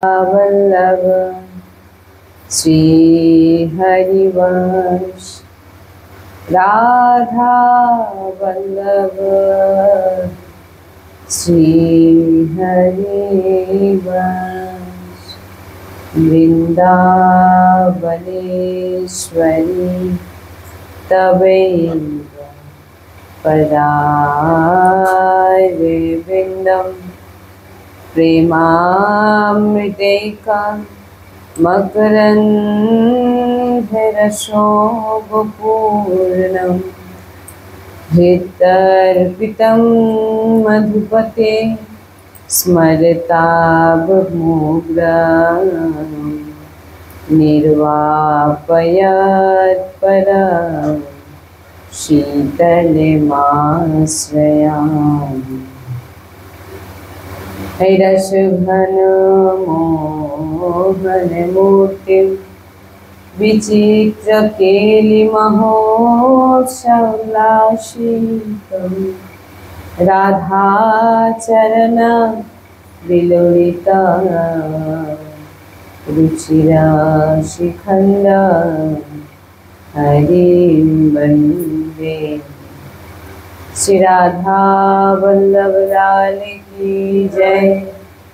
वल्लभ श्री हरिवंश राधा वल्लभ श्री हरिवंश वृंदावनेश्वरी तवैव पदारे वृंदम प्रेमामृतैका मकरन्धरसोऽपूर्णं हृदर्पितं मधुपते स्मरताब्मुग्धं निर्वापयत्परं शीतलमाश्रयामि। रसघन मोहनमूर्तिं विचित्रकेलिमहोत्सवलाशितं राधाचरण विलोलिता रुचिराशिखण्ड हरिं वन्दे। श्री राधा वल्लभ लाल की जय,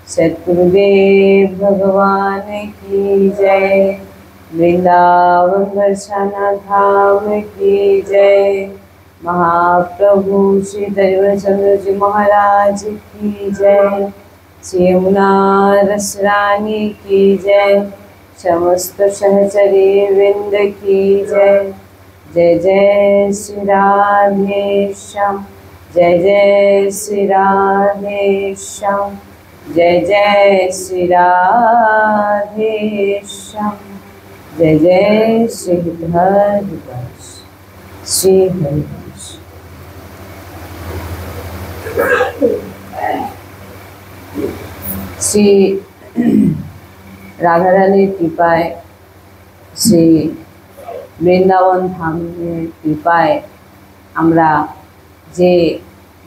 सद्गुरुदेव भगवान की जय, वृंदावन बरसाना धाम की जय, महाप्रभु श्री दरिवचंद्र जी महाराज की जय, श्री यमुना रस रानी की जय, समस्त सहचरी वृंद की जय। जय जय श्री राधेश्याम, जय जय श्री राधेश्याम, जय जय श्री राधेश्याम, जय जय श्री हरिवंश श्री हरिवंश। श्री राधा रानीर कृपाয়, श्री বৃন্দাবন ধামের কৃপায় আমরা যে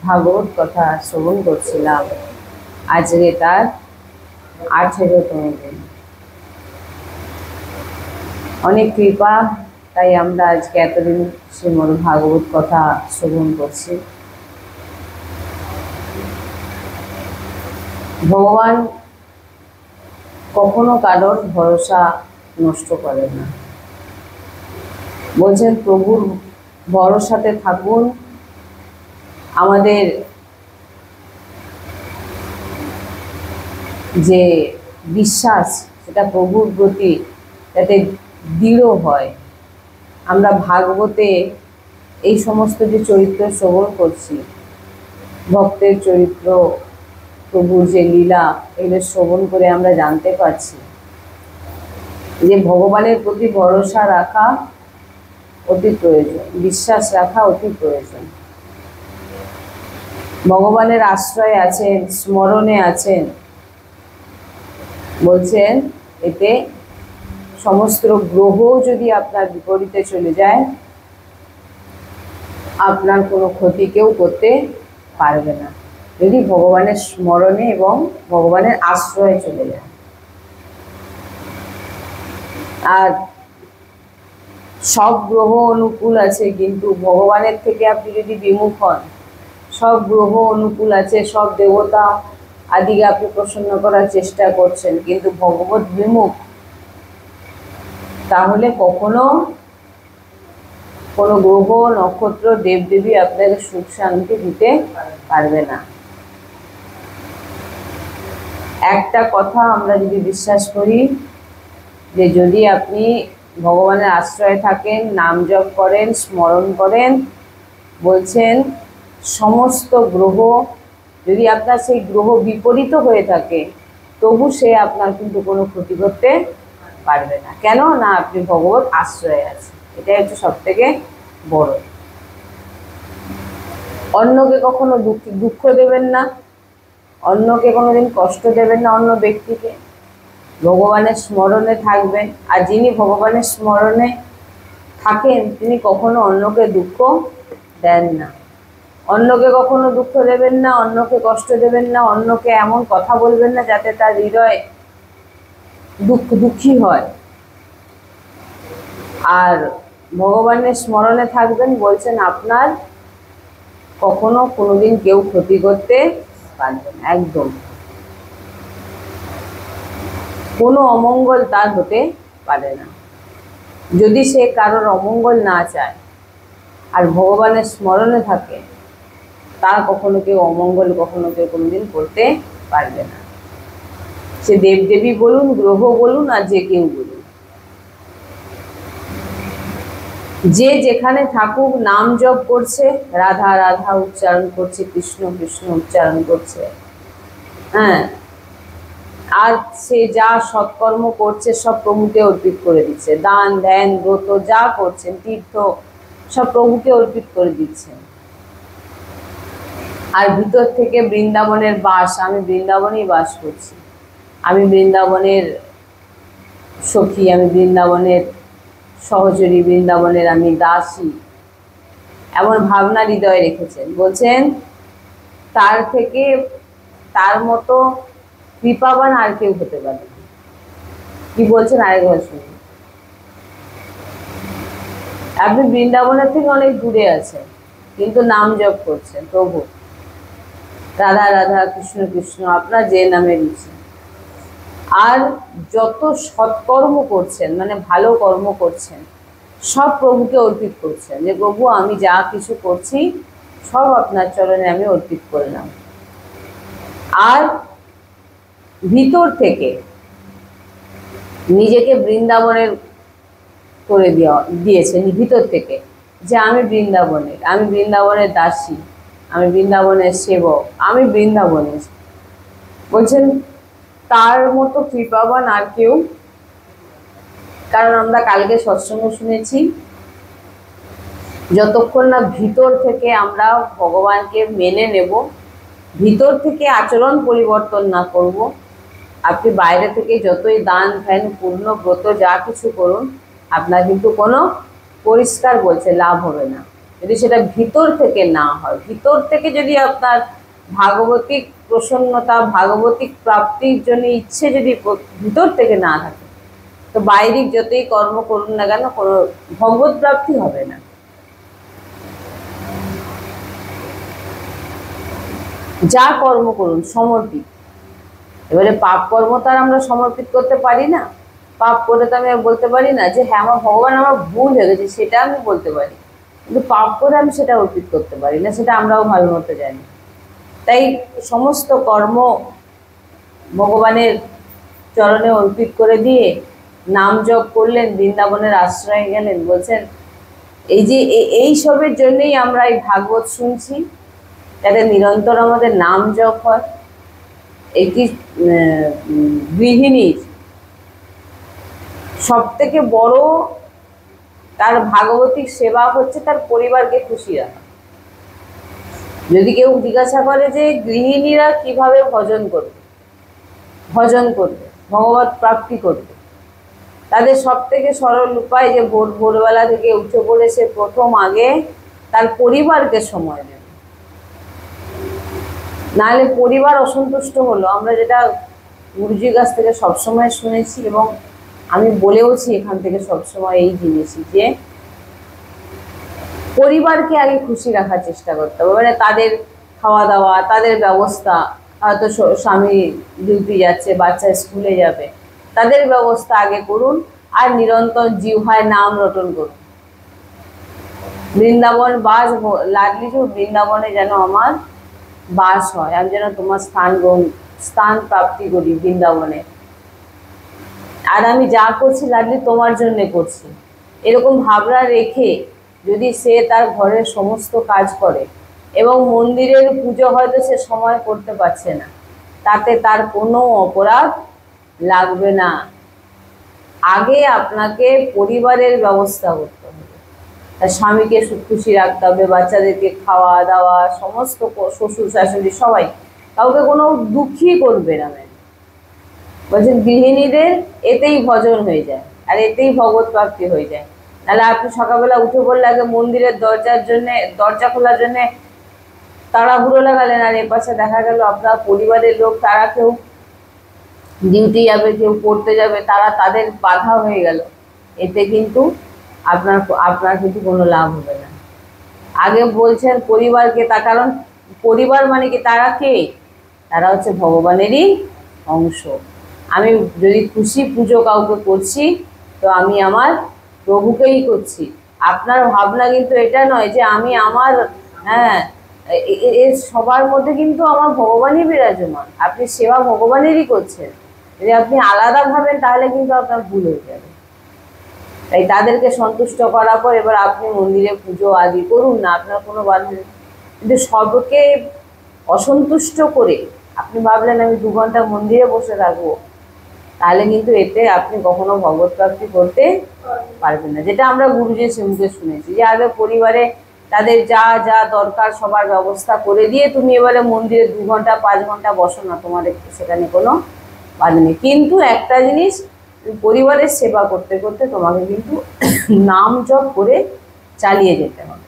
ভাগবত কথা শ্রবণ করছিলাম, আজকে তার 18তম দিন। অনেক কৃপা, তাই আমরা আজকে এতদিন শ্রীমদ্ ভাগবত কথা শ্রবণ করছি। ভগবান কখনো কারোর ভরসা নষ্ট করেন না। বলছেন প্রভুর ভরসাতে থাকুন, আমাদের যে বিশ্বাস সেটা প্রভুর প্রতি যাতে দৃঢ় হয়। আমরা ভাগবতে এই সমস্ত যে চরিত্র শ্রবণ করছি, ভক্তের চরিত্র, প্রভুর যে লীলা, এগুলো শ্রবণ করে আমরা জানতে পারছি যে ভগবানের প্রতি ভরসা রাখা অতি প্রয়োজন, বিশ্বাস রাখা অতি প্রয়োজন। ভগবানের আশ্রয়ে আছেন, স্মরণে আছেন, বলছেন এতে সমস্ত গ্রহ যদি আপনার বিপরীতে চলে যায়, আপনার কোনো ক্ষতি কেউ করতে পারবে না, যদি ভগবানের স্মরণে এবং ভগবানের আশ্রয়ে চলে যায়। আর সব গ্রহ অনুকূল আছে, কিন্তু ভগবানের থেকে আপনি যদি বিমুখ হন, সব গ্রহ অনুকূল আছে, সব দেবতা আদিকে আপনি প্রসন্ন করার চেষ্টা করছেন, কিন্তু ভগবত বিমুখ, তাহলে কখনো কোনো গ্রহ নক্ষত্র দেবদেবী আপনাকে সুখ শান্তি দিতে পারবে না। একটা কথা আমরা যদি বিশ্বাস করি যে যদি আপনি ভগবানের আশ্রয়ে থাকেন, নাম জপ করেন, স্মরণ করেন, বলছেন সমস্ত গ্রহ, যদি আপনার সেই গ্রহ বিপরীত হয়ে থাকে, তবু সে আপনার কিন্তু কোনো ক্ষতি করতে পারবে না। কেন না, আপনি ভগবত আশ্রয়ে আছেন। এটাই হচ্ছে সব থেকে বড়। অন্যকে কখনো দুঃখ দেবেন না, অন্যকে কোনোদিন কষ্ট দেবেন না, অন্য ব্যক্তিকে। ভগবানের স্মরণে থাকবেন, আর যিনি ভগবানের স্মরণে থাকেন তিনি কখনো অন্যকে দুঃখ দেন না। অন্যকে কখনো দুঃখ দেবেন না, অন্যকে কষ্ট দেবেন না, অন্যকে এমন কথা বলবেন না যাতে তার হৃদয় দুঃখী হয়। আর ভগবানের স্মরণে থাকবেন, বলছেন আপনার কখনো কোনোদিন কেউ ক্ষতি করতে পারবে না, একদম কোনো অমঙ্গল তার হতে পারে না। যদি সে কারোর অমঙ্গল না চায় আর ভগবানের স্মরণে থাকে, তার কখনো কেউ অমঙ্গল কখনো কেউ কোনোদিন করতে পারবে না। সে দেবদেবী বলুন, গ্রহ বলুন, আর যে কেউ বলুন, যে যেখানে থাকুক নাম জপ করছে, রাধা রাধা উচ্চারণ করছে, কৃষ্ণ কৃষ্ণ উচ্চারণ করছে, হ্যাঁ, আর সে যা সৎকর্ম করছে সব প্রভুকে অর্পিত করে দিচ্ছে, দান ধ্যান ব্রত যা করছেন, তীর্থ সব প্রভুকে অর্পিত করে দিচ্ছেন। আর ভিতর থেকে বৃন্দাবনের বাস, আমি বৃন্দাবনেই বাস করছি, আমি বৃন্দাবনের সখী, আমি বৃন্দাবনের সহচরী, বৃন্দাবনের আমি দাসী, এমন ভাবনা হৃদয়ে রেখেছেন। বলছেন তার থেকে তার মতো কৃপাবান আর কেউ হতে পারে না। কি বলছেন আরেকবার শুনুন। আপনি বৃন্দাবনের থেকে অনেক দূরে আছেন, কিন্তু নাম জপ করছেন প্রভু, রাধা রাধা কৃষ্ণ কৃষ্ণ, আপনার যে নামে রুচি, আর যত সৎকর্ম করছেন, মানে ভালো কর্ম করছেন, সব প্রভুকে অর্পিত করছেন, যে প্রভু আমি যা কিছু করছি সব আপনার চরণে আমি অর্পিত করলাম। আর ভিতর থেকে নিজেকে বৃন্দাবনের করে দিয়েছেন, ভিতর থেকে, যে আমি বৃন্দাবনের, আমি বৃন্দাবনের দাসী, আমি বৃন্দাবনের সেবক, আমি বৃন্দাবনের। বলছেন তার মতো কৃপাবান আর কেউ, কারণ আমরা কালকে সৎসঙ্গে শুনেছি, যতক্ষণ না ভিতর থেকে আমরা ভগবানকে মেনে নেব, ভিতর থেকে আচরণ পরিবর্তন না করব, আপনি বাইরে থেকে যতই দান ধ্যান পূর্ণ ব্রত যা কিছু করুন, আপনার কিন্তু কোনো পরিষ্কার বলছে লাভ হবে না, যদি সেটা ভিতর থেকে না হয়। ভিতর থেকে যদি আপনার ভাগবতিক প্রসন্নতা, ভাগবতিক প্রাপ্তির জন্য ইচ্ছে যদি ভিতর থেকে না থাকে, তো বাইরিক যতই কর্ম করুন না কেন কোনো ভগবত প্রাপ্তি হবে না। যা কর্ম করুন সমর্পিত। এবারে পাপ কর্ম তো আর আমরা সমর্পিত করতে পারি না, পাপ করে তো আমি বলতে পারি না যে হ্যাঁ আমার ভগবান আমার ভুল হয়ে গেছে, সেটা আমি বলতে পারি, কিন্তু পাপ করে আমি সেটা অর্পিত করতে পারি না, সেটা আমরাও ভালো মতো জানি। তাই সমস্ত কর্ম ভগবানের চরণে অর্পিত করে দিয়ে নাম জপ করলেন, বৃন্দাবনের আশ্রয়ে গেলেন। বলছেন এই যে এই সবের জন্যই আমরা এই ভাগবত শুনছি, যাতে নিরন্তর আমাদের নাম জপ হয়। একটি গৃহিণীর সব থেকে বড় তার ভাগবতিক সেবা হচ্ছে তার পরিবারকে খুশি রাখা। যদি কেউ জিজ্ঞাসা করে যে গৃহিণীরা কিভাবে ভজন করবে ভগবত প্রাপ্তি করবে, তাদের সব থেকে সরল উপায় যে ভোরবেলা থেকে উঠে পড়ে সে প্রথম আগে তার পরিবারকে সময় দেবে, নাহলে পরিবার অসন্তুষ্ট হলো। আমরা যেটা গুরুজির কাছ থেকে সবসময় শুনেছি এবং আমি বলেওছি এখান থেকে সবসময় এই জিনিসই, যে পরিবারকে আগে খুশি রাখার চেষ্টা করতে হবে। মানে তাদের খাওয়া দাওয়া, তাদের ব্যবস্থা, হয়তো স্বামী ডিউটি যাচ্ছে, বাচ্চা স্কুলে যাবে, তাদের ব্যবস্থা আগে করুন, আর নিরন্তর জিহ্বায় নাম রটন করুন। বৃন্দাবন বাস লাডলি, বৃন্দাবনে যেন আমার বাস হয়, আমি যেন তোমার স্থান প্রাপ্তি করি বৃন্দাবনে, আর আমি যা করছি লাডলি তোমার জন্য করছি, এরকম ভাবনা রেখে যদি সে তার ঘরের সমস্ত কাজ করে এবং মন্দিরের পুজো হয়তো সে সময় করতে পারছে না, তাতে তার কোনো অপরাধ লাগবে না। আগে আপনাকে পরিবারের ব্যবস্থা করতে হবে, তার স্বামীকে খুশি রাখতে হবে, বাচ্চাদেরকে খাওয়া দাওয়া, সমস্ত শ্বশুর শাশুড়ি সবাই, কাউকে কোনো দুঃখী করবে না। বলছেন গৃহিণীদের এতেই ভজন হয়ে যায়, আর এতেই ভগবত প্রাপ্তি হয়ে যায়। নাহলে আপনি সকালবেলা উঠে পড়লে আগে মন্দিরের দরজা খোলার জন্য তাড়াহুড়ো লাগালেন, আর এর পাশে দেখা গেল আপনার পরিবারের লোক তারা কেউ ডিউটি যাবে, কেউ পড়তে যাবে, তারা তাদের বাধা হয়ে গেল, এতে কিন্তু আপনার আপনার কিন্তু কোনো লাভ হবে না। আগে বলছেন পরিবারকে, তার কারণ পরিবার মানে কি, তারা কে? তারা হচ্ছে ভগবানেরই অংশ। আমি যদি খুশি পুজো কাউকে করছি, তো আমি আমার প্রভুকেই করছি। আপনার ভাবনা কিন্তু এটা নয় যে আমি আমার, হ্যাঁ, সবার মধ্যে কিন্তু আমার ভগবানই বিরাজমান, আপনি সেবা ভগবানেরই করছেন। যদি আপনি আলাদা ভাবেন তাহলে কিন্তু আপনার ভুল হয়ে যাবে। তাই তাদেরকে সন্তুষ্ট করার পর এবার আপনি মন্দিরে পুজো আদি করুন না, আপনার কোনো বাধা নেই। কিন্তু সবকে অসন্তুষ্ট করে আপনি ভাবলেন আমি 2 ঘন্টা মন্দিরে বসে থাকবো, তাহলে কিন্তু এতে আপনি কখনো ভগবত প্রাপ্তি করতে পারবেন না। যেটা আমরা গুরুজির মুখে শুনেছি, যে আগে পরিবারে তাদের যা যা দরকার সবার ব্যবস্থা করে দিয়ে তুমি এবারে মন্দিরে 2 ঘন্টা 5 ঘন্টা বসো না, তোমার সেখানে কোনো বাধা নেই। কিন্তু একটা জিনিস, পরিবারের সেবা করতে করতে তোমাকে কিন্তু নাম জপ করে চালিয়ে যেতে হবে।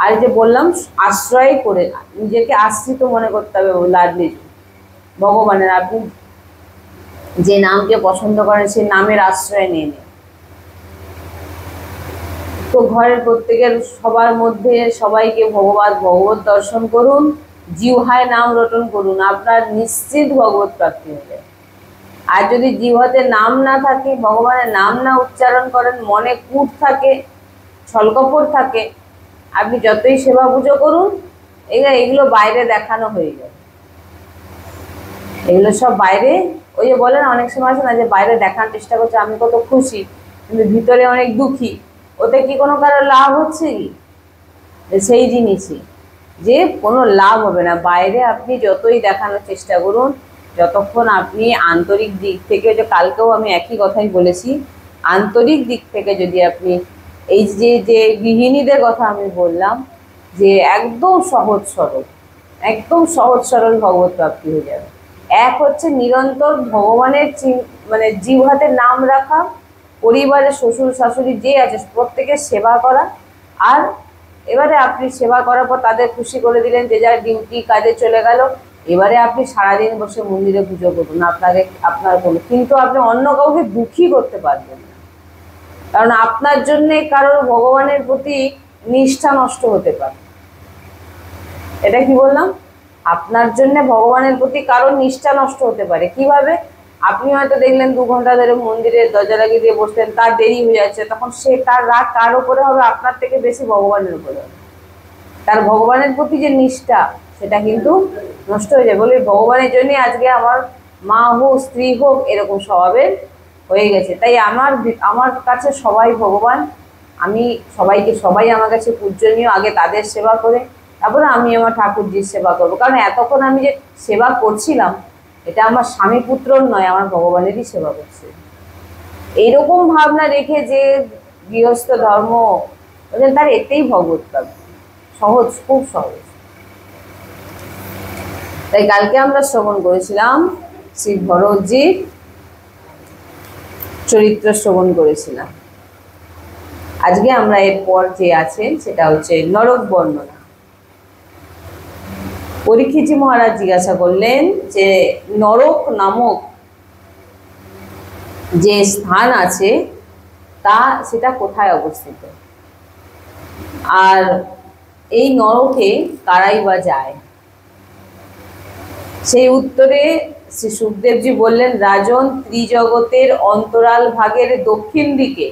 আর যে বললাম, আশ্রয় করে নিজেকে আশ্রিত মনে করতে হবে লাডলি ভগবানের। আপনি যে নামকে পছন্দ করেন সেই নামের আশ্রয় নিয়ে নিন। তো ঘরের প্রত্যেকের সবার মধ্যে সবাইকে ভগবত দর্শন করুন, জিহ্বায় নাম রটন করুন, আপনার নিশ্চিত ভগবত প্রাপ্তি হবে। আর যদি জিহ্বাতে নাম না থাকে, ভগবানের নাম না উচ্চারণ করেন, মনে কূট থাকে, ছলকপট থাকে, আপনি যতই সেবা পুজো করুন, এগুলো বাইরে দেখানো হয়ে যাবে। এগুলো সব বাইরে, ওই যে বলেন অনেক সময় আছে না, যে বাইরে দেখানোর চেষ্টা করছে আমি কত খুশি, কিন্তু ভিতরে অনেক দুঃখী, ওতে কি কোনো কারো লাভ হচ্ছে কি? সেই জিনিসই, যে কোনো লাভ হবে না। বাইরে আপনি যতই দেখানোর চেষ্টা করুন, যতক্ষণ আপনি আন্তরিক দিক থেকে, যে কালকেও আমি একই কথাই বলেছি, আন্তরিক দিক থেকে যদি আপনি এই যে যে গৃহিণীদের কথা আমি বললাম, যে একদম সহজ সরল ভগবত প্রাপ্তি হয়ে যাবে। এক হচ্ছে নিরন্তর ভগবানের মানে জিহ্বাতে নাম রাখা, পরিবারের শ্বশুর শাশুড়ি যে আছে প্রত্যেকের সেবা করা, আর এবারে আপনি সেবা করার পর তাদের খুশি করে দিলেন, যে যার ডিউটি কাজে চলে গেল, এবারে আপনি সারাদিন বসে মন্দিরে পুজো করুন, আপনার কোনো, কিন্তু আপনি অন্য কাউকে দুঃখী করতে পারবেন না, কারণ আপনার জন্যে কারোর ভগবানের প্রতি নিষ্ঠা নষ্ট হতে পারে। এটা কি বললাম? আপনার জন্য ভগবানের প্রতি কারোর নিষ্ঠা নষ্ট হতে পারে। কিভাবে? আপনি হয়তো দেখলেন 2 ঘন্টা ধরে মন্দিরে দরজা লাগিয়ে দিয়ে বসলেন, তার দেরি হয়ে যাচ্ছে, তখন সে তার রাগ কার উপরে হবে? আপনার থেকে বেশি ভগবানের উপরে হবে। তার ভগবানের প্রতি যে নিষ্ঠা, সেটা কিন্তু নষ্ট হয়ে যায়। বলে ভগবানের জন্যই আজকে আমার মা হোক, স্ত্রী হোক, এরকম স্বভাবের হয়ে গেছে। তাই আমার কাছে সবাই ভগবান, আমি সবাই আমার কাছে পূজনীয়। আগে তাদের সেবা করে তারপরে আমি আমার ঠাকুরজির সেবা করবো, কারণ এতক্ষণ আমি যে সেবা করছিলাম, এটা আমার স্বামী পুত্র নয়, আমার ভগবানেরই সেবা করছে। এইরকম ভাবনা রেখে যে গৃহস্থ ধর্ম, তার এতেই ভগবত প্রাপ্তি সহজ, খুব সহজ। তাই কালকে আমরা শ্রবণ করেছিলাম শ্রী ভরতজির চরিত্র শ্রবণ করেছিলাম। আজকে আমরা এরপর যে আছেন সেটা হচ্ছে নরক বর্ণনা। পরীক্ষিতজি মহারাজ জিজ্ঞাসা করলেন যে নরক নামক যে স্থান আছে সেটা কোথায় অবস্থিত, আর এই নরকে কারাই বা যায়? সেই উত্তরে শ্রী সুখদেবজি বললেন, রাজন, ত্রিজগতের অন্তরাল ভাগের দক্ষিণ দিকে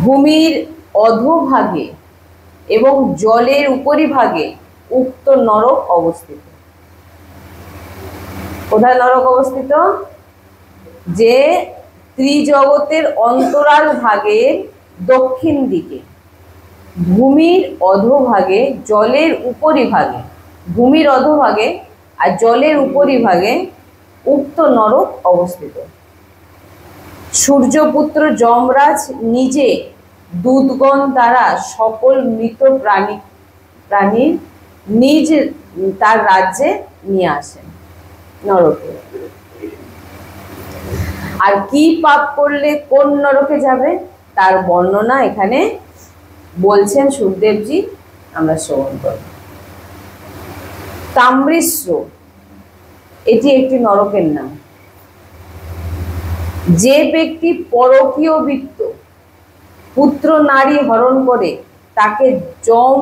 ভূমির অধোভাগে এবং জলের উপরিভাগে উক্ত নরক অবস্থিত। কোথায় নরক অবস্থিত? যে ত্রিজগতের অন্তরাল ভাগের দক্ষিণ দিকে ভূমির অধোভাগে, জলের উপরিভাগে, ভূমির অধোভাগে আর জলের উপরিভাগে উক্ত নরক অবস্থিত। সূর্যপুত্র যমরাজ নিজে দূতগণ দ্বারা সকল মৃত প্রাণী নিজ তার রাজ্যে নিয়ে আসেন নরকে। আর কি পাপ করলে কোন নরকে যাবে তার বর্ণনা এখানে বলছেন সুখদেবজি, আমরা শ্রবণ করব। তাম্রিশ্র এটি একটি নরকের নাম। যে ব্যক্তি পরকীয় বৃত্ত পুত্র নারী হরণ করে তাকে যম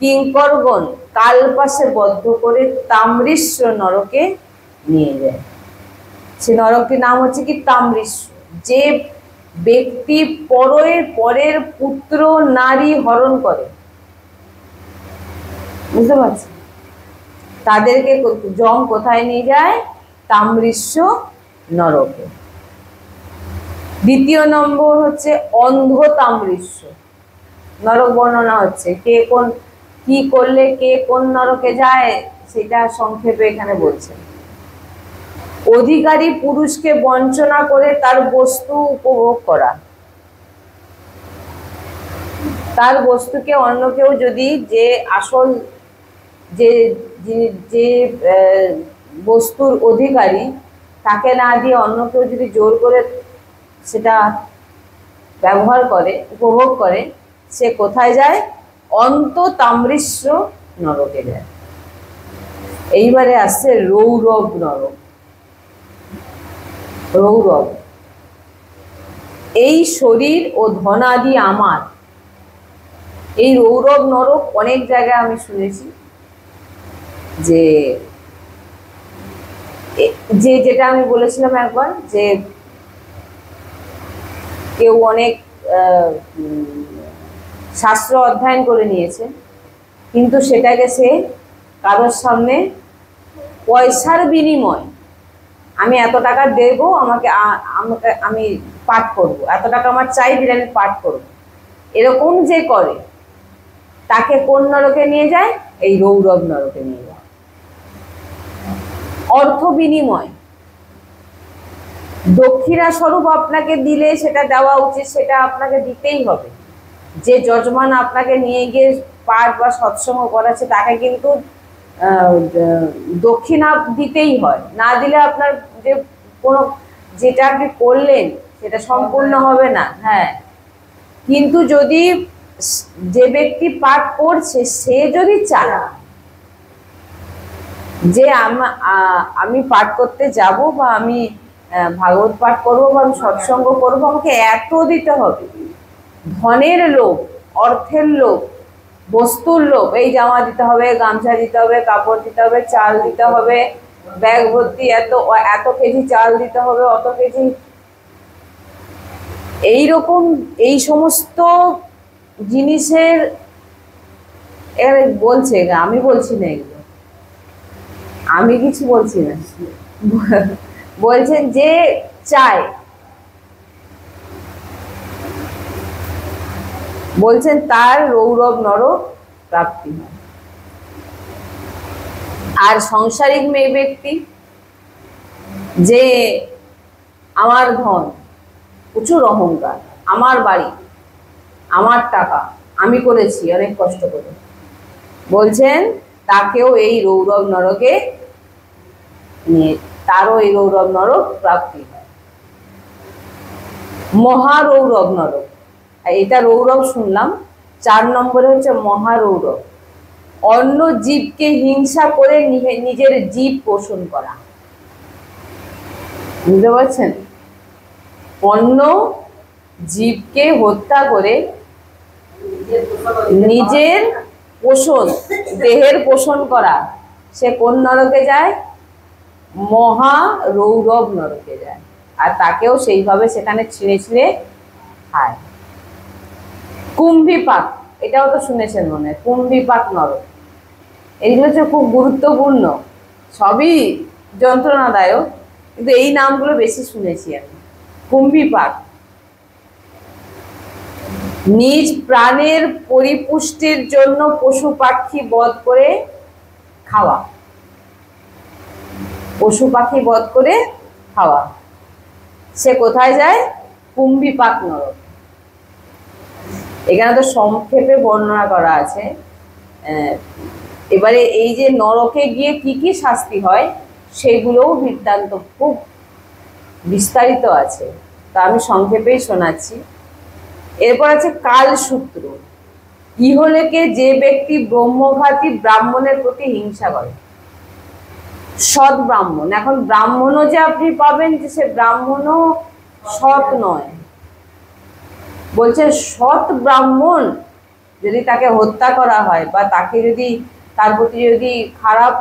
কিঙ্করগণ কালপাশে বদ্ধ করে তাম্রিশ্র নরকে নিয়ে যায়। সে নরকটির নাম হচ্ছে কি তাম্রিশ্র। যে ব্যক্তি পরের পুত্র নারী হরণ করে, বুঝতে পারছি, তাদেরকে যম কোথায় নিয়ে যায়? তাম্রিশ্র নরকে। দ্বিতীয় নম্বর হচ্ছে অন্ধ তাম্রিশ্র নরক বর্ণনা হচ্ছে। কে কোন কি করলে কে কোন নরকে যায় সেটা সংক্ষেপে এখানে বলছেন। অধিকারী পুরুষকে বঞ্চনা করে তার বস্তু উপভোগ করা। তার বস্তুকে অন্য কেউ যদি, যে আসল যে যে বস্তুর অধিকারী তাকে না দিয়ে অন্য কেউ যদি জোর করে সেটা ব্যবহার করে, উপভোগ করে, সে কোথায় যায়? অন্ত তাম্রিশ্র নরকে যায়। এইবারে আসছে রৌরব নরক। রৌরব, এই শরীর ও ধনাদি আমার। এই রৌরব নরক অনেক জায়গায় আমি শুনেছি যে যেটা আমি বলেছিলাম একবার, যে কেউ অনেক শাস্ত্র অধ্যয়ন করে নিয়েছে, কিন্তু সেটাকে সে কারোর সামনে পয়সার বিনিময়, আমি এত টাকা দেব, আমাকে আমি পাঠ করব, এত টাকা আমার চাই দিলে আমি পাঠ করব, এরকম যে করে তাকে কোন নরকে নিয়ে যায়? এই রৌরব নরকে নিয়ে যায়। অর্থ বিনিময়, দক্ষিণা স্বরূপ আপনাকে দিলে সেটা দেওয়া উচিত, সেটা আপনাকে দিতেই হবে। যে যজমান আপনাকে নিয়ে গিয়ে পাঠ বা সৎসঙ্গ করাচ্ছে তাকে কিন্তু দক্ষিণা দিতেই হয়, না দিলে আপনার যে কোনো যেটা আপনি করলেন সেটা সম্পূর্ণ হবে না। হ্যাঁ, কিন্তু যদি যে ব্যক্তি পাঠ করছে সে যদি চায় যে আমি পাঠ করতে যাব বা আমি ভাগবত পাঠ করবো বা আমি সৎসঙ্গ করবো, আমাকে এত দিতে হবে, ধনের লোভ, অর্থের লোভ, বস্তুর লোভ, এই জামা দিতে হবে, গামছা দিতে হবে, কাপড় দিতে হবে, চাল দিতে হবে, ব্যাগ ভর্তি এত কেজি চাল দিতে হবে, অত কেজি, এইরকম এই সমস্ত জিনিসের বলছে, আমি বলছি না এগুলো, আমি কিছু বলছি না, বলছেন যে চায়, বলছেন তার রৌরব নরক প্রাপ্তি হয়। আর সংসারিক মেয়ে ব্যক্তি যে আমার ধন, প্রচুর অহংকার, আমার বাড়ি, আমার টাকা, আমি করেছি অনেক কষ্ট করে, বলছেন তাকেও এই রৌরব নরকে নিয়ে, তারও এই রৌরব নরক প্রাপ্তি হয়। মহারৌরব নরক, এটা রৌরব শুনলাম। 4 নম্বরে হচ্ছে মহারৌরব। অন্য জীবকে হিংসা করে নিজের জীব পোষণ করা। বুঝতে পারছেন? অন্য জীবকে হত্যা করে নিজের পোষণ, দেহের পোষণ করা, সে কোন নরকে যায়? মহারৌরব নরকে যায়। আর তাকেও সেইভাবে সেখানে ছিঁড়ে ছিঁড়ে খায়। কুম্ভীপাক, এটাও তো শুনেছেন মনে হয়, কুম্ভীপাক নরক। এইগুলো হচ্ছে খুব গুরুত্বপূর্ণ, সবই যন্ত্রণাদায়ক, কিন্তু এই নামগুলো বেশি শুনেছি আমি। কুম্ভীপাক, নিজ প্রাণের পরিপুষ্টির জন্য পশু পাখি বধ করে খাওয়া। পশু পাখি বধ করে খাওয়া, সে কোথায় যায়? কুম্ভীপাক নরক। এখানে তো সংক্ষেপে বর্ণনা করা আছে। এবারে এই যে নরকে গিয়ে কি কি শাস্তি হয় সেগুলোও বৃত্তান্ত খুব বিস্তারিত আছে, তা আমি সংক্ষেপেই শোনাচ্ছি। এরপর আছে কালসূত্র। ইহলোকে যে ব্যক্তি ব্রহ্মঘাতী ব্রাহ্মণের প্রতি হিংসা করে, সৎ ব্রাহ্মণ। এখন ব্রাহ্মণও যে আপনি পাবেন যে সে ব্রাহ্মণও সৎ নয়, বলছে সৎ ব্রাহ্মণ যদি তাকে হত্যা করা হয় বা তাকে যদি তার প্রতি যদি খারাপ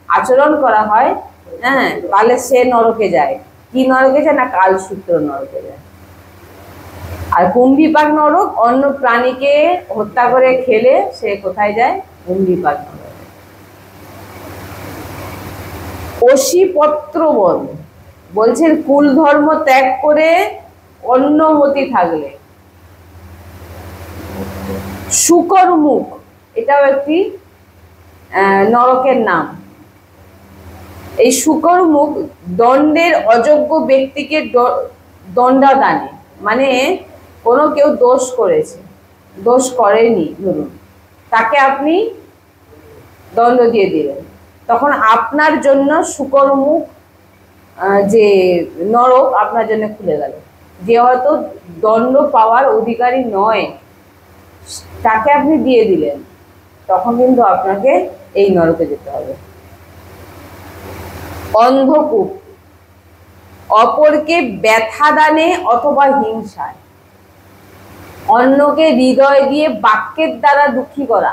আচরণ করা হয়, হ্যাঁ, তাহলে সে নরকে যায়। কি নরকে যায় না, কালসূত্র নরকে যায়। আর কুম্ভীপাক নরক অন্য প্রাণীকে হত্যা করে খেলে সে কোথায় যায়, কুম্ভীপাক নরকে। অসিপত্রবন বলছেন কুল ধর্ম ত্যাগ করে অন্নমতি থাকলে। শুকর মুখ, এটাও একটি নরকের নাম। এই শুকর মুখ দণ্ডের অযোগ্য ব্যক্তিকে দণ্ডাদানে, মানে কোনো কেউ দোষ করেছে, দোষ করেনি ধরুন, তাকে আপনি দণ্ড দিয়ে দিলেন, তখন আপনার জন্য শুকর মুখ যে নরক আপনার জন্য খুলে গেল। যে হয়তো দণ্ড পাওয়ার অধিকারী নয় তাকে আপনি দিয়ে দিলেন, তখন কিন্তু আপনাকে এই নরকে যেতে হবে। অন্ধকূপ, অপরকে ব্যথা দানে অথবা হিংসায়, অন্যকে হৃদয় দিয়ে বাক্যের দ্বারা দুঃখী করা।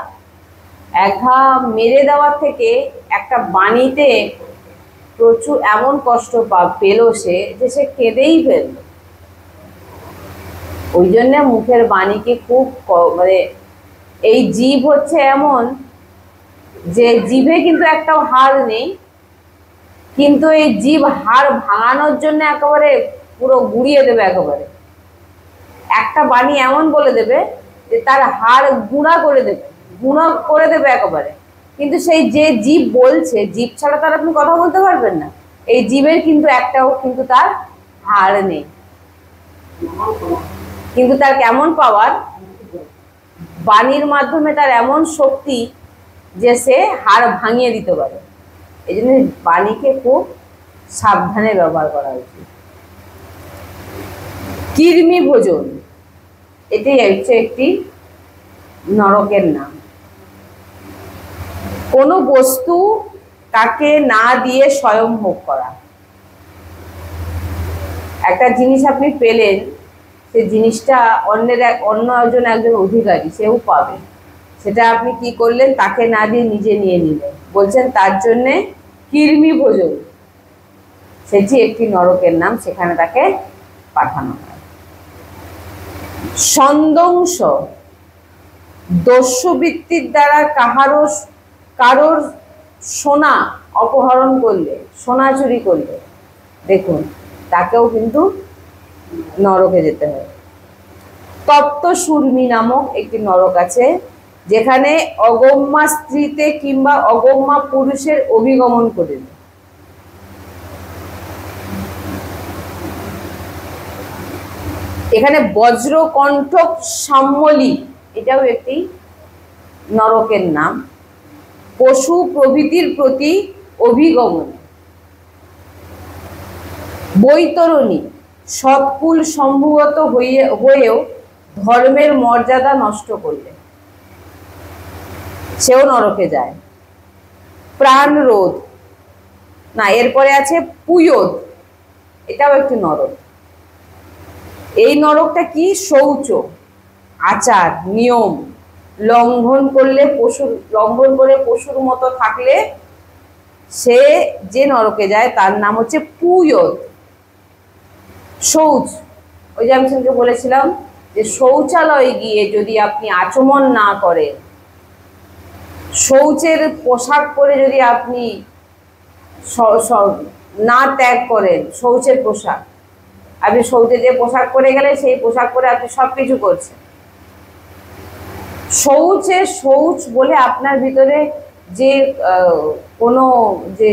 একা মেরে দেওয়ার থেকে একটা বাণীতে প্রচুর এমন কষ্ট পেল সে যে সে কেঁদেই ফেলল। ওই জন্য মুখের বাণীকে খুব মানে এই জীব হচ্ছে এমন যে জিভে কিন্তু একটাও হাড় নেই, কিন্তু এই জীব হাড় ভাঙানোর জন্য একেবারে পুরো গুড়িয়ে দেবে, একেবারে একটা বাণী এমন বলে দেবে যে তার হাড় গুঁড়া করে দেবে, গুঁড়ো করে দেবে একেবারে। কিন্তু সেই যে জীব বলছে, জীব ছাড়া তার আপনি কথা বলতে পারবেন না। এই জীবের কিন্তু একটাও কিন্তু তার হাড় নেই, কিন্তু তার কেমন পাওয়ার, বাণীর মাধ্যমে তার এমন শক্তি যে সে হাড় ভাঙিয়ে দিতে পারে। এই জন্য বাণীকে খুব সাবধানে ব্যবহার করা উচিত। কৃমি ভোজন, এটি হচ্ছে একটি নরকের নাম। কোনো বস্তু তাকে না দিয়ে স্বয়ং ভোগ করা। একটা জিনিস আপনি পেলেন, সে জিনিসটা অন্য একজন অধিকারী সেও পাবে, সেটা আপনি কি করলেন, তাকে না দিয়ে নিজে নিয়ে নিলেন, বলছেন তার জন্যে কৃমি ভোজন, সেটি একটি নরকের নাম, সেখানে তাকে পাঠানো হয়। সন্দংশ, দস্যুবৃত্তির দ্বারা কারোর সোনা অপহরণ করলে, সোনা চুরি করলে, দেখুন তাকেও কিন্তু নরকে যেতে হয়। তপ্ত সুরমি নামক একটি নরক আছে, যেখানে অগম্যা স্ত্রীতে কিংবা অগম্যা পুরুষের অভিগমন করে। এখানে বজ্রকণ্ঠক সাম্যলি, এটাও একটি নরকের নাম, পশু প্রভৃতির প্রতি অভিগমন। বৈতরণী, সৎকুল সম্ভূত হয়েও ধর্মের মর্যাদা নষ্ট করলে সেও নরকে যায়। প্রাণ রোধ, না এরপরে আছে পুয়োদ, এটাও একটি নরক। এই নরকটা কি, শৌচ আচার নিয়ম লঙ্ঘন করে পশুর মতো থাকলে সে যে নরকে যায় তার নাম হচ্ছে পুয়োদ। শৌচ, ওই যে আমি সঙ্গে বলেছিলাম যে শৌচালয়ে গিয়ে যদি আপনি আচমন না করেন, শৌচের পোশাক পরে যদি আপনি না ত্যাগ করেন, শৌচের পোশাক, আপনি শৌচে যে পোশাক পরে গেলে সেই পোশাক পরে আপনি সবকিছু করছেন, শৌচ বলে আপনার ভিতরে যে কোনো যে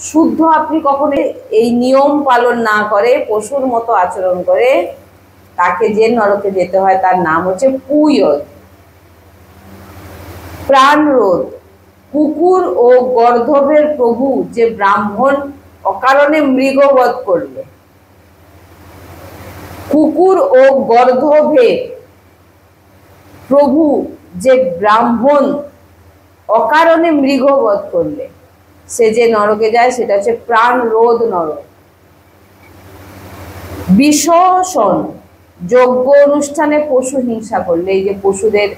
শুদ্ধ আপনি কখনো এই নিয়ম পালন না করে পশুর মতো আচরণ করে, তাকে যে নরকে যেতে হয় তার নাম হচ্ছে পুয়োদ। প্রাণ রোধ, কুকুর ও গর্ধবের প্রভু যে ব্রাহ্মণ অকারণে মৃগবধ করলে। কুকুর ও গর্ধবের প্রভু যে ব্রাহ্মণ অকারণে মৃগবধ করলে, সে যে নরকে যায় সেটা হচ্ছে প্রাণ রোধ নরক। বিশোষণ, যজ্ঞ অনুষ্ঠানে পশু হিংসা করলে, এই যে পশুদের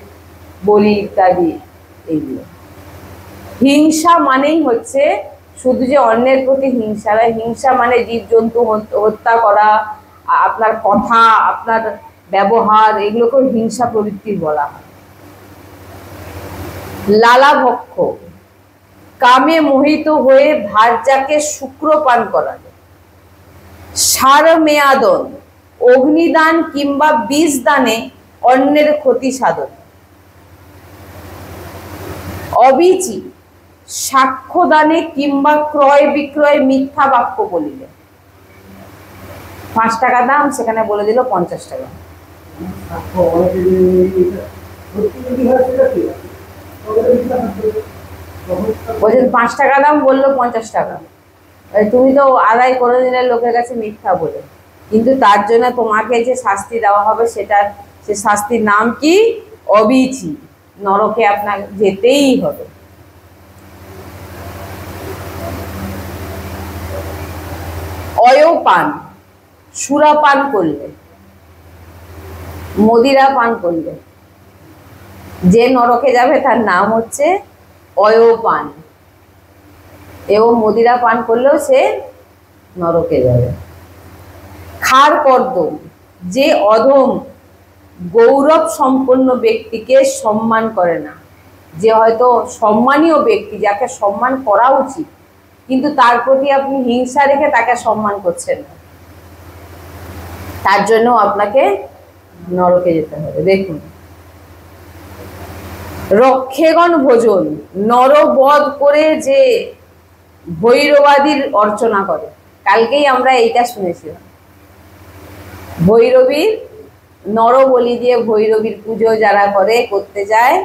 বলি ইত্যাদি এইগুলো। হিংসা মানেই হচ্ছে শুধু যে অন্যের প্রতি হিংসা নয়, হিংসা মানে জীবজন্তু হত্যা করা, আপনার কথা, আপনার ব্যবহার, এগুলোকেও হিংসা প্রবৃত্তির বলা হয়। লালাভক্ষ, কামে মোহিত হয়ে ভার্যাকে শুক্র পান করানো। সারমেয়াদন, অগ্নিদান কিংবা বীজ দানে অন্যের ক্ষতি সাধন। অবিচি, সাক্ষ্য দানে কিংবা ক্রয় বিক্রয় মিথ্যা বাক্য বলিলে। 5 টাকা দাম, সেখানে বলে দিল 50 টাকা। বলছেন 5 টাকা দাম, বললো 50 টাকা। তুমি তো আদায় করে দিলে লোকের কাছে মিথ্যা বলে, কিন্তু তার জন্য তোমাকে যে শাস্তি দেওয়া হবে সেটা, সে শাস্তির নাম কি? অবিচি, নরকে আপনাকে যেতেই হবে। অয়পান, সুরাপান করলে, মদিরা পান করলে যে নরকে যাবে তার নাম হচ্ছে অয়পান, এবং মদিরা পান করলেও সে নরকে যাবে। খার কর্দম, যে অধম গৌরব সম্পন্ন ব্যক্তিকে সম্মান করে না, যে হয়তো সম্মানীয় ব্যক্তি, যাকে সম্মান করা উচিত, কিন্তু তার প্রতি আপনি হিংসা রেখে তাকে সম্মান করছেন না, তার জন্য আপনাকে নরকে যেতে হবে। দেখুন, রক্ষেগণ ভোজন, নরবধ করে যে ভৈরবাদীর অর্চনা করে। কালকেই আমরা এইটা শুনেছিলাম, ভৈরবীর নরবলি দিয়ে ভৈরবীর পুজো যারা করে, করতে যায়,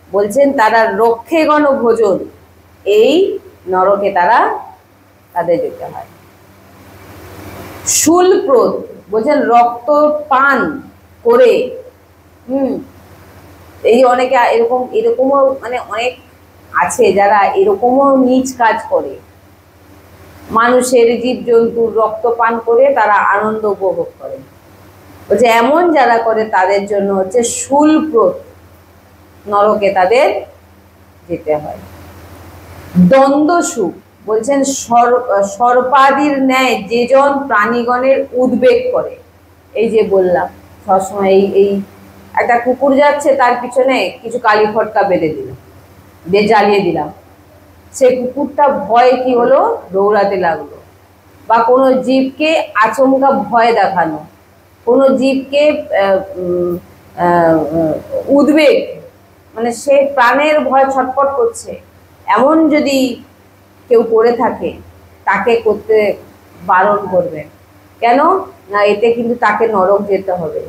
বলছেন তারা রক্ষেগণ ভোজন, এই নরকে তাদের যেতে হয়। শুলপ্রদ, বলছেন রক্ত পান করে, এই অনেকে এরকমও মানে অনেক আছে যারা এরকমও নীচ কাজ করে, মানুষের জীবজন্তুর রক্ত পান করে তারা আনন্দ উপভোগ করে। বলছে এমন যারা করে তাদের জন্য হচ্ছে শুলপ্রদ, নরকে তাদের যেতে হয়। দ্বন্দ্ব সুখ, বলছেন সর্পাদির ন্যায় যেজন প্রাণীগণের উদ্বেগ করে। এই যে বললাম সবসময়, এই একটা কুকুর যাচ্ছে, তার পিছনে কিছু কালি ফটকা বেঁধে দিলাম, দিয়ে জ্বালিয়ে দিলাম, সে কুকুরটা ভয় কি হলো, দৌড়াতে লাগলো। বা কোনো জীবকে আচমকা ভয় দেখানো, কোনো জীবকে উদ্বেগ, মানে সে প্রাণের ভয় ছটফট করছে, এমন যদি কেউ করে থাকে, তাকে করতে বারণ করবেন। কেন না, এতে কিন্তু তাকে নরক যেতে হবে।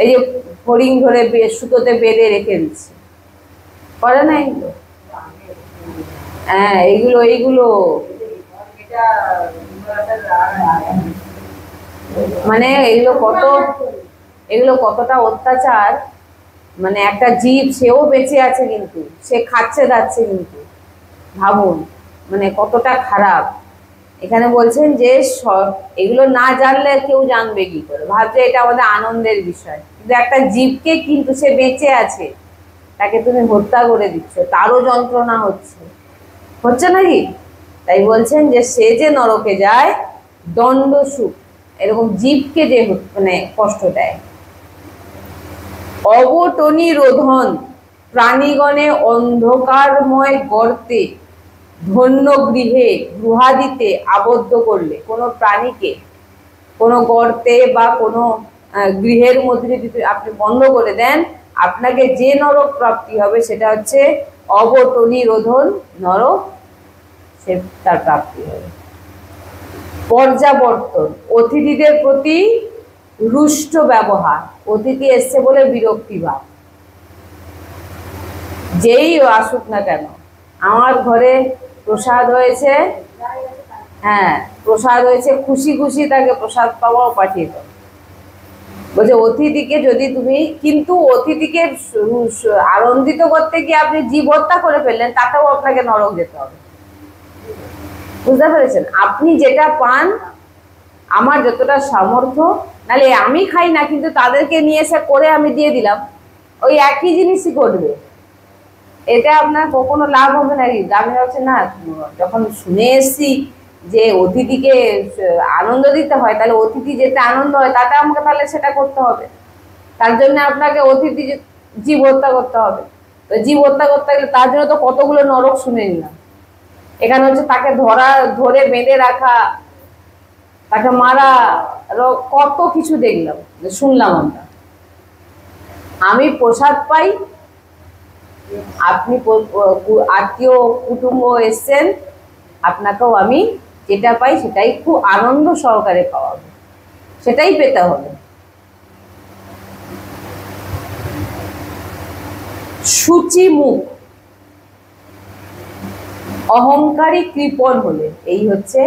এই যে হরিণ ধরে সুতোতে বেঁধে রেখে দিচ্ছে, করে না এগুলো? হ্যাঁ, এইগুলো মানে এগুলো কতটা অত্যাচার। মানে একটা জীব, সেও বেঁচে আছে কিন্তু সে খাচ্ছে দাচ্ছে, কিন্তু ভাবুন মানে কতটা খারাপ। এখানে বলছেন যে এগুলো না জানলে কেউ জানবে কি করে, ভাবছে এটা আমাদের আনন্দের বিষয়, কিন্তু একটা জীবকে, কিন্তু সে বেঁচে আছে, তাকে তুমি হত্যা করে দিচ্ছ, তারও যন্ত্রণা হচ্ছে নাকি? তাই বলছেন যে সে যে নরকে যায়, দণ্ড সুখ, এরকম জীবকে যে মানে কষ্ট দেয়। অবটনি রোধন, প্রাণীগণে অন্ধকারময় গর্তে ধন্য গৃহে গৃহাদিতে আবদ্ধ করলে, কোনো প্রাণীকে কোনো গর্তে বা কোনো গৃহের মধ্যে যদি আপনি বন্ধ করে দেন, আপনাকে যে নরক প্রাপ্তি হবে সেটা হচ্ছে অবটনি রোধন নরক, সে তার প্রাপ্তি হবে। পর্যাবর্তন, অতিথিদের প্রতি রুষ্ট ব্যবহার, অতিথি এসছে বলে বিরক্তিভাব, যেই আসুক না কেন, আমার ঘরে প্রসাদ হয়েছে, হ্যাঁ প্রসাদ হয়েছে, খুশি খুশি তাকে প্রসাদ পাওয়াও পাঠিয়ে দাও। বলছে অতিথিকে যদি তুমি, কিন্তু অতিথিকে আনন্দিত করতে গিয়ে আপনি জীব হত্যা করে ফেললেন, তাতেও আপনাকে নরক যেতে হবে। বুঝতে পেরেছেন? আপনি যেটা পান, আমার যতটা সামর্থ্য, নাহলে আমি খাই না কিন্তু তাদেরকে নিয়ে এসে করে আমি দিয়ে দিলাম, ওই একই জিনিসই ঘটবে। এটা আপনার কখনো লাভ হবে না। আমি ভাবছি না, যখন শুনে এসছি যে অতিথিকে আনন্দ দিতে হয়, তাহলে অতিথি যেটা আনন্দ হয় তাতে আমাকে তাহলে সেটা করতে হবে। তার জন্য আপনাকে অতিথি জীব হত্যা করতে হবে। তো জীব হত্যা করতে গেলে তার জন্য তো কতগুলো নরক শুনে নিলাম। এখানে হচ্ছে তাকে ধরে বেঁধে রাখা, তাকে মারা, কত কিছু দেখলাম, শুনলাম আমরা। আমি প্রসাদ পাই, আপনি আত্মীয় কুটুম্ব এসছেন, আপনাকেও আমি যেটা পাই সেটাই খুব আনন্দ সহকারে পাওয়াবো, সেটাই পেতে হবে। সূচি মুখ অহংকারী কৃপণ হলে, এই হচ্ছে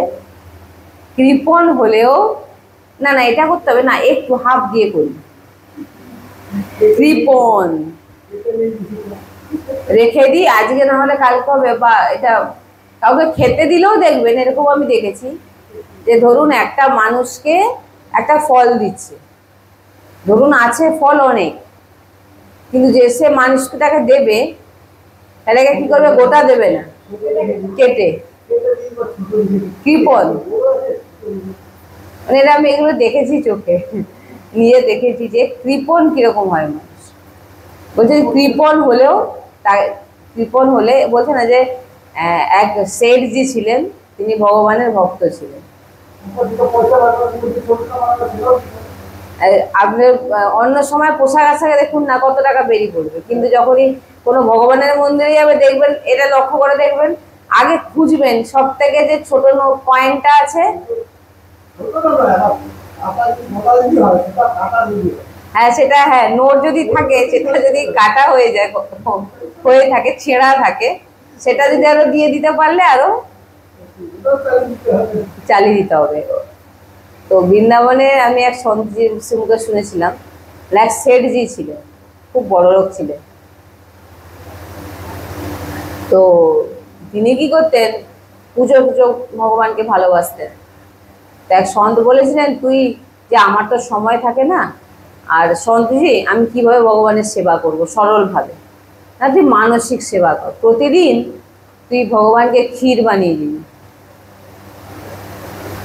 কৃপণ হলেও, না না এটা করতে হবে না, একটু হাফ দিয়ে করি। কৃপণ রেখে দিই, আজকে না হলে কালকে হবে, বা এটা কাউকে খেতে দিলেও দেখবেন এরকম আমি দেখেছি, যে ধরুন একটা মানুষকে একটা ফল দিচ্ছে, ধরুন আছে ফল অনেক, কিন্তু যে সে মানুষটাকে দেবে তাহলে কি করবে, গোটা দেবে না, কেটে। কৃপণ মানে এটা আমি এগুলো দেখেছি চোখে, নিয়ে দেখেছি যে কৃপণ কিরকম হয় মানুষ। বলছে কৃপণ হলেও, কৃপণ হলে বলছে না যে এক শেঠজি ছিলেন, তিনি ভগবানের ভক্ত ছিলেন। আপনি অন্য সময় পোশাক আশাকে দেখুন না কত টাকা বেরিয়ে পড়বে, কিন্তু যখনই কোনো ভগবানের মন্দিরে যাবে দেখবেন, এটা লক্ষ্য করে দেখবেন, আগে খুঁজবেন সব থেকে যে ছোট কয়েনটা আছে, হ্যাঁ সেটা, হ্যাঁ নোট যদি থাকে সেটা যদি কাটা হয়ে যায়, হয়ে থাকে, ছেঁড়া থাকে, সেটা যদি আরো দিয়ে দিতে পারলে আরো চালিয়ে দিতে হবে। তো বৃন্দাবনে আমি এক সন্তজির মুখে শুনেছিলাম, এক শেঠজি ছিল, খুব বড় লোক ছিলেন। তো তিনি কি করতেন, পুজো ভগবানকে ভালোবাসতেন। এক সন্ত বলেছিলেন, তুই যে আমার তো সময় থাকে না, আর সন্তজি আমি কিভাবে ভগবানের সেবা করব সরলভাবে, না তুই মানসিক সেবা কর, প্রতিদিন তুই ভগবানকে ক্ষীর বানিয়ে দিবি,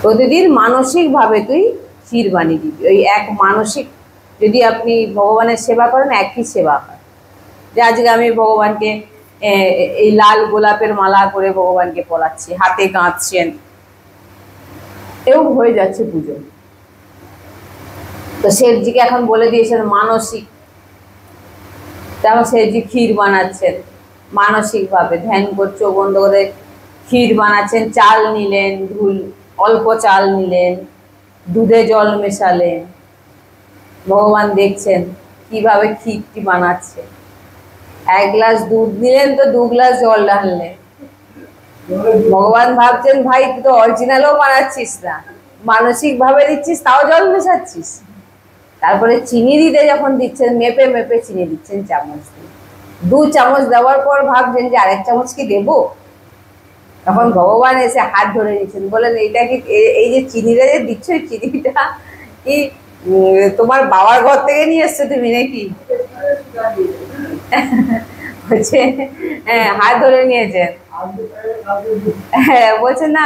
প্রতিদিন মানসিকভাবে তুই ক্ষীর বানিয়ে দিবি। ওই এক মানসিক যদি আপনি ভগবানের সেবা করেন, একই সেবা হয়। যে আজকে আমি ভগবানকে এই লাল গোলাপের মালা করে ভগবানকে পরাচ্ছি, হাতে গাঁথছেন, এও হয়ে যাচ্ছে পুজো। তো শেঠজিকে এখন বলে দিয়েছেন মানসিক, তেমন শেঠজি ক্ষীর বানাচ্ছেন, মানসিকভাবে ধ্যান করছে, বন্ধ করে ক্ষীর বানাচ্ছেন, চাল নিলেন, অল্প চাল নিলেন, দুধে জল মেশালেন, ভগবান দেখছেন কিভাবে ক্ষীরটি বানাচ্ছে। এক গ্লাস দুধ নিলেন তো 2 গ্লাস জল ঢাললেন, ভগবান ভাবছেন ভাই তুই তো অরিজিনালও বানাচ্ছিস না, মানসিক ভাবে দিচ্ছিস তাও জল মেশাচ্ছিস। তারপরে চিনি দিতে যখন দিচ্ছেন, মেপে মেপে চিনি দিচ্ছেন চামচ দিয়ে, 2 চামচ দেওয়ার পর ভাবছেন যে আরেক চামচ কি দেবো, তখন ভগবান এসে হাত ধরে নিচ্ছেন, বলেন এটা কি, এই যে চিনিটা যে দিচ্ছ, চিনিটা কি তোমার বাবার ঘর থেকে নিয়ে এসছো তুমি নাকি? বলছে হ্যাঁ, হাত ধরে নিয়েছেন। হ্যাঁ বলছে না,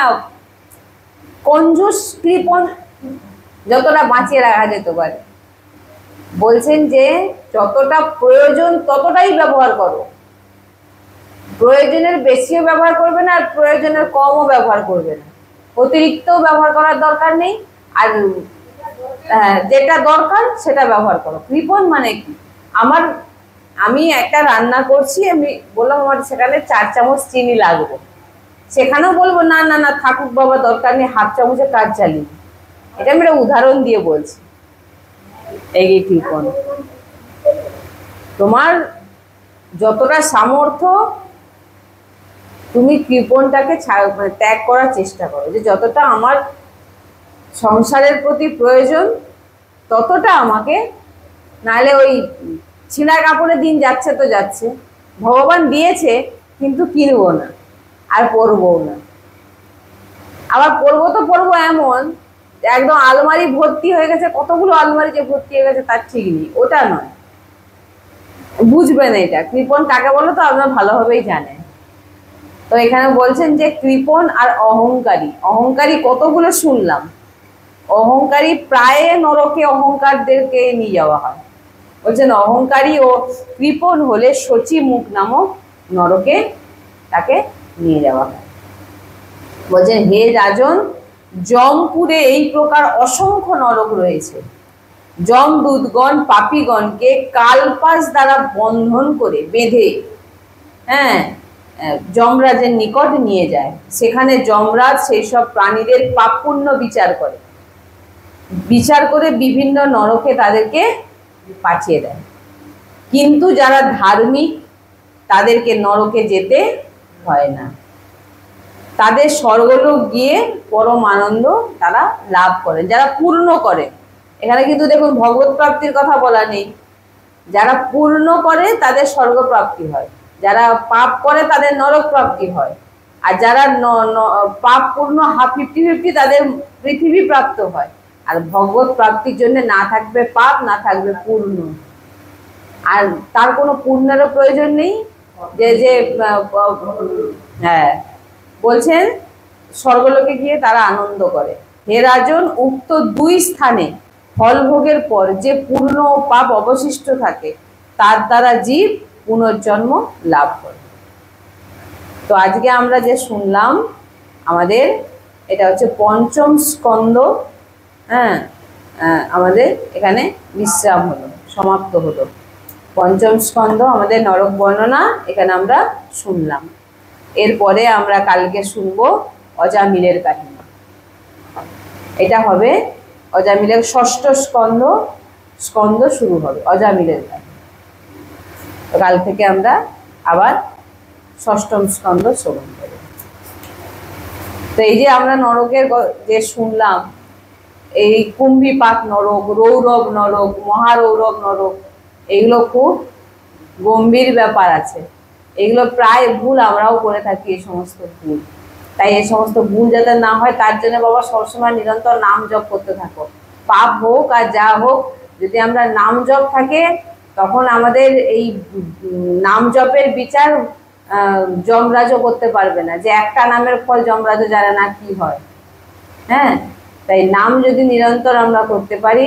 কঞ্জুস কৃপণ যতটা বাঁচিয়ে রাখা যেতে পারে, বলছেন যে যতটা প্রয়োজন ততটাই ব্যবহার করো, প্রয়োজনের বেশিও ব্যবহার করবে না, আর প্রয়োজনের কমও ব্যবহার করবে না, অতিরিক্তও ব্যবহার করার দরকার নেই, আর যেটা দরকার সেটা ব্যবহার করো। কৃপণ মানে কি, আমি একটা রান্না করছি, আমি বললাম আমার সেখানে 4 চামচ চিনি লাগবে, সেখানেও বলবো না না না থাকুক বাবা দরকার নেই, হাফ চামচে কাজ চালিয়ে, এটা আমি একটা উদাহরণ দিয়ে বলছি। এই কৃপণ, তোমার যতটা সামর্থ্য তুমি কৃপণটাকে ত্যাগ করার চেষ্টা করো, যে যতটা আমার সংসারের প্রতি প্রয়োজন ততটা আমাকে, নাহলে ওই ছিঁড়া কাপড়ের দিন যাচ্ছে তো যাচ্ছে, ভগবান দিয়েছে কিন্তু কিনবো না আর পরবো না, আবার পড়বো তো পড়বো এমন একদম আলমারি ভর্তি হয়ে গেছে, কতগুলো আলমারি যে ভর্তি হয়ে গেছে তার ঠিক নেই, ওটা নয়। বুঝবেন এটা কৃপণ কাকে বলো তো আপনারা ভালোভাবেই জানেন। তো এখানে বলছেন যে কৃপণ আর অহংকারী, অহংকারী কতগুলো শুনলাম, অহংকারী প্রায় নরকে অহংকারদেরকে নিয়ে যাওয়া হয়। বলছেন অহংকারী ও কৃপণ হলে শচীমুখ নামক নরকে তাকে নিয়ে যাওয়া হয়। বলছেন হে রাজন, যমপুরে এই প্রকার অসংখ্য নরক রয়েছে। যমদূতগণ পাপীগণকে কালপাশ দ্বারা বন্ধন করে বেঁধে যমরাজের নিকট নিয়ে যায়। সেখানে যমরাজ সেই সব প্রাণীদের পাপ পুণ্য বিচার করে বিভিন্ন নরকে তাদেরকে পাঠিয়ে দেয়। কিন্তু যারা ধার্মিক তাদেরকে নরকে যেতে হয় না, তাদের স্বর্গলোক গিয়ে পরম আনন্দ তারা লাভ করেন, যারা পূর্ণ করে। এখানে কিন্তু দেখুন ভগবত প্রাপ্তির কথা বলা নেই। যারা পূর্ণ করে তাদের স্বর্গ প্রাপ্তি হয়, যারা পাপ করে তাদের নরক প্রাপ্তি হয়, আর যারা পাপ পূর্ণ 50-50 তাদের পৃথিবী প্রাপ্ত হয়। আর ভগবত প্রাপ্তির জন্য না থাকবে পাপ, না থাকবে পূর্ণ, আর তার কোনো পূর্ণেরও প্রয়োজন নেই। যে হ্যাঁ বলছেন স্বর্গলোকে গিয়ে তারা আনন্দ করে। হে রাজন, উক্ত দুই স্থানে ফল ভোগের পর যে পূর্ণ ও পাপ অবশিষ্ট থাকে তার দ্বারা জীব পুনর্জন্ম লাভ করে। তো আজকে আমরা যে শুনলাম আমাদের এটা হচ্ছে পঞ্চম স্কন্দ, আমাদের এখানে বিশ্রাম হলো, সমাপ্ত হলো। পঞ্চম স্কন্দ আমাদের নরক বর্ণনা এখানে আমরা শুনলাম। এরপরে আমরা কালকে শুনবো অজামিলের কাহিনী। এটা হবে অজামিলের ষষ্ঠ স্কন্দ শুরু হবে অজামিলের কাহিনী। কাল থেকে আমরা আবার ষষ্ঠম স্কন্দ শ্রবণ করব। তো এই যে আমরা নরকের যে শুনলাম, এই কুম্ভীপাক নরক, রৌরব নরক, মহারৌরব নরক, এগুলো খুব গম্ভীর ব্যাপার আছে। এগুলো প্রায় ভুল আমরাও করে থাকি, এই সমস্ত ভুল। তাই এই সমস্ত ভুল যাতে না হয় তার জন্য বাবা সবসময় নিরন্তর নাম জপ করতে থাকো। পাপ হোক আর যা হোক, যদি আমরা নাম জপ থাকে তখন আমাদের এই নাম জপের বিচার যমরাজও করতে পারবে না, যে একটা নামের ফল যমরাজও জানে না কি হয়। তাই নাম যদি নিরন্তর আমরা করতে পারি,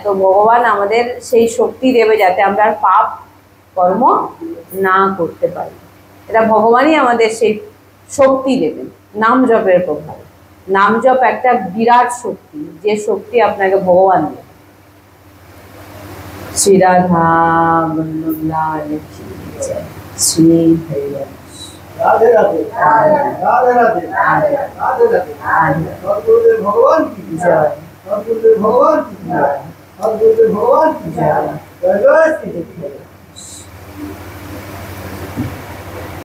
তো ভগবান আমাদের সেই শক্তি দেবে যাতে আমরা পাপ কর্ম না করতে পারি। এটা ভগবানই আমাদের সেই শক্তি দেবেন নাম জপের প্রভাবে। নাম জপ একটা বিরাট শক্তি, যে শক্তি আপনাকে ভগবান দেবে। শ্রী রাধা বল্লভ শ্রী হরি রাধে রাধে রাধে রাধে রাধে রাধে সদ্গুরুদেব ভগবান কি জয়, সদ্গুরুদেব ভগবান কি জয়, সদ্গুরুদেব ভগবান কি জয়, জয় জয় শ্রী